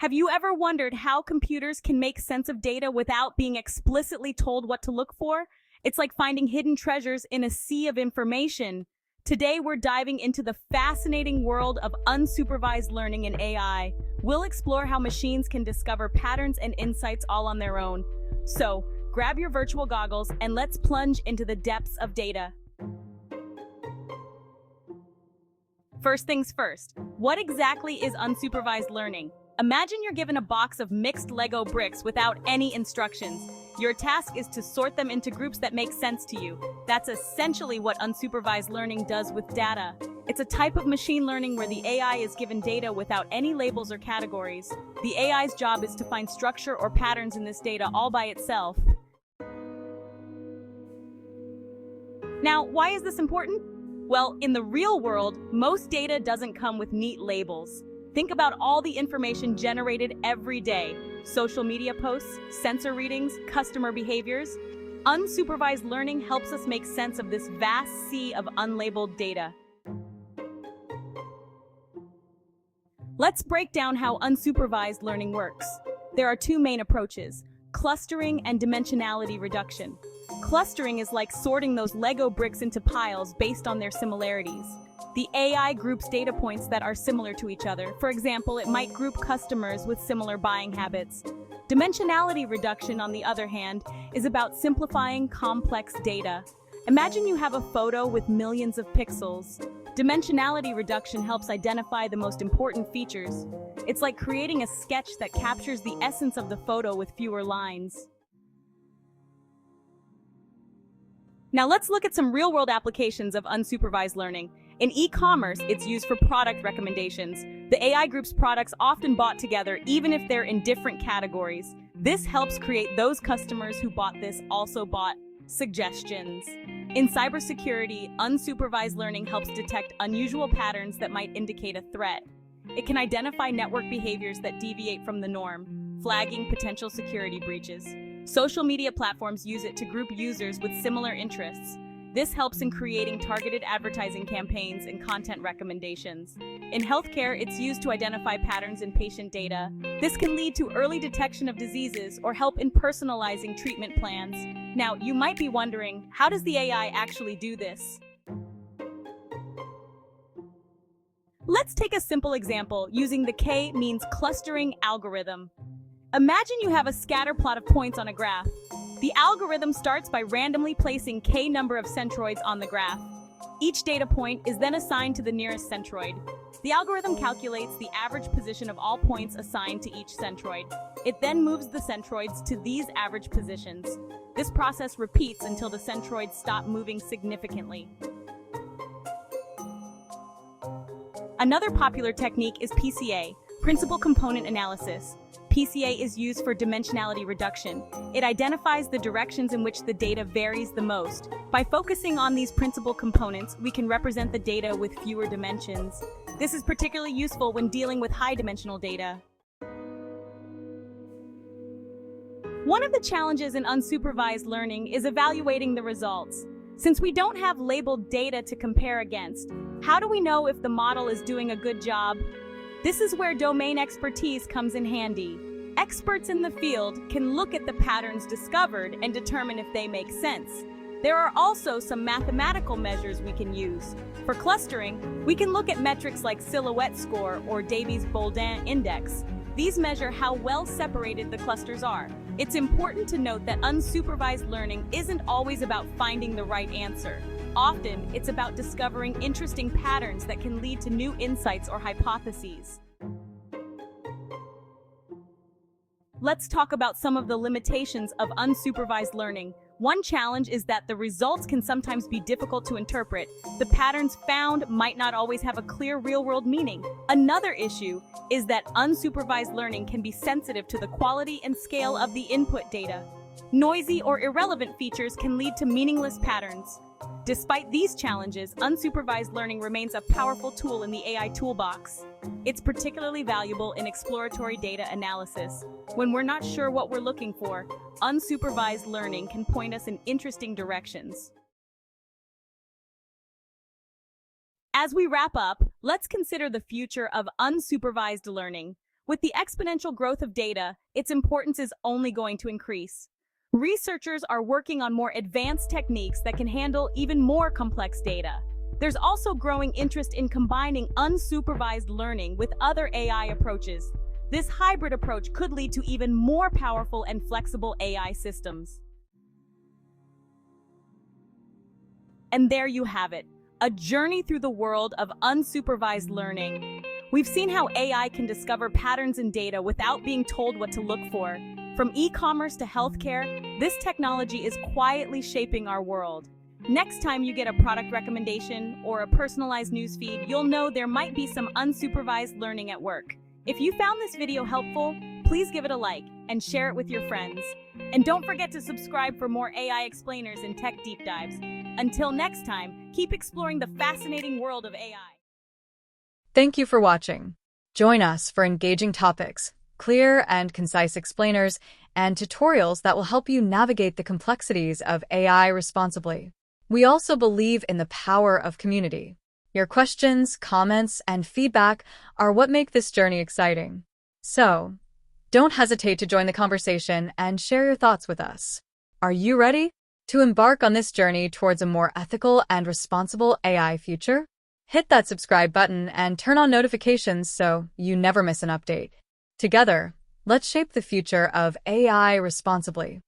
Have you ever wondered how computers can make sense of data without being explicitly told what to look for? It's like finding hidden treasures in a sea of information. Today, we're diving into the fascinating world of unsupervised learning in AI. We'll explore how machines can discover patterns and insights all on their own. So, grab your virtual goggles and let's plunge into the depths of data. First things first, what exactly is unsupervised learning? Imagine you're given a box of mixed Lego bricks without any instructions. Your task is to sort them into groups that make sense to you. That's essentially what unsupervised learning does with data. It's a type of machine learning where the AI is given data without any labels or categories. The AI's job is to find structure or patterns in this data all by itself. Now, why is this important? Well, in the real world, most data doesn't come with neat labels. Think about all the information generated every day: social media posts, sensor readings, customer behaviors. Unsupervised learning helps us make sense of this vast sea of unlabeled data. Let's break down how unsupervised learning works. There are two main approaches: clustering and dimensionality reduction. Clustering is like sorting those Lego bricks into piles based on their similarities. The AI groups data points that are similar to each other. For example, it might group customers with similar buying habits. Dimensionality reduction, on the other hand, is about simplifying complex data. Imagine you have a photo with millions of pixels. Dimensionality reduction helps identify the most important features. It's like creating a sketch that captures the essence of the photo with fewer lines. Now let's look at some real-world applications of unsupervised learning. In e-commerce, it's used for product recommendations. The AI groups products often bought together, even if they're in different categories. This helps create those customers who bought this also bought suggestions. In cybersecurity, unsupervised learning helps detect unusual patterns that might indicate a threat. It can identify network behaviors that deviate from the norm, flagging potential security breaches. Social media platforms use it to group users with similar interests. This helps in creating targeted advertising campaigns and content recommendations. In healthcare, it's used to identify patterns in patient data. This can lead to early detection of diseases or help in personalizing treatment plans. Now, you might be wondering, how does the AI actually do this? Let's take a simple example using the k-means clustering algorithm. Imagine you have a scatter plot of points on a graph. The algorithm starts by randomly placing k number of centroids on the graph. Each data point is then assigned to the nearest centroid. The algorithm calculates the average position of all points assigned to each centroid. It then moves the centroids to these average positions. This process repeats until the centroids stop moving significantly. Another popular technique is PCA, Principal Component Analysis. PCA is used for dimensionality reduction. It identifies the directions in which the data varies the most. By focusing on these principal components, we can represent the data with fewer dimensions. This is particularly useful when dealing with high-dimensional data. One of the challenges in unsupervised learning is evaluating the results. Since we don't have labeled data to compare against, how do we know if the model is doing a good job? This is where domain expertise comes in handy. Experts in the field can look at the patterns discovered and determine if they make sense. There are also some mathematical measures we can use. For clustering, we can look at metrics like silhouette score or Davies-Bouldin index. These measure how well separated the clusters are. It's important to note that unsupervised learning isn't always about finding the right answer. Often, it's about discovering interesting patterns that can lead to new insights or hypotheses. Let's talk about some of the limitations of unsupervised learning. One challenge is that the results can sometimes be difficult to interpret. The patterns found might not always have a clear real-world meaning. Another issue is that unsupervised learning can be sensitive to the quality and scale of the input data. Noisy or irrelevant features can lead to meaningless patterns. Despite these challenges, unsupervised learning remains a powerful tool in the AI toolbox. It's particularly valuable in exploratory data analysis. When we're not sure what we're looking for, unsupervised learning can point us in interesting directions. As we wrap up, let's consider the future of unsupervised learning. With the exponential growth of data, its importance is only going to increase. Researchers are working on more advanced techniques that can handle even more complex data. There's also growing interest in combining unsupervised learning with other AI approaches. This hybrid approach could lead to even more powerful and flexible AI systems. And there you have it, a journey through the world of unsupervised learning. We've seen how AI can discover patterns in data without being told what to look for. From e-commerce to healthcare, this technology is quietly shaping our world. Next time you get a product recommendation or a personalized newsfeed, you'll know there might be some unsupervised learning at work. If you found this video helpful, please give it a like and share it with your friends. And don't forget to subscribe for more AI explainers and tech deep dives. Until next time, keep exploring the fascinating world of AI. Thank you for watching. Join us for engaging topics, clear and concise explainers, and tutorials that will help you navigate the complexities of AI responsibly. We also believe in the power of community. Your questions, comments, and feedback are what make this journey exciting. So, don't hesitate to join the conversation and share your thoughts with us. Are you ready to embark on this journey towards a more ethical and responsible AI future? Hit that subscribe button and turn on notifications so you never miss an update. Together, let's shape the future of AI responsibly.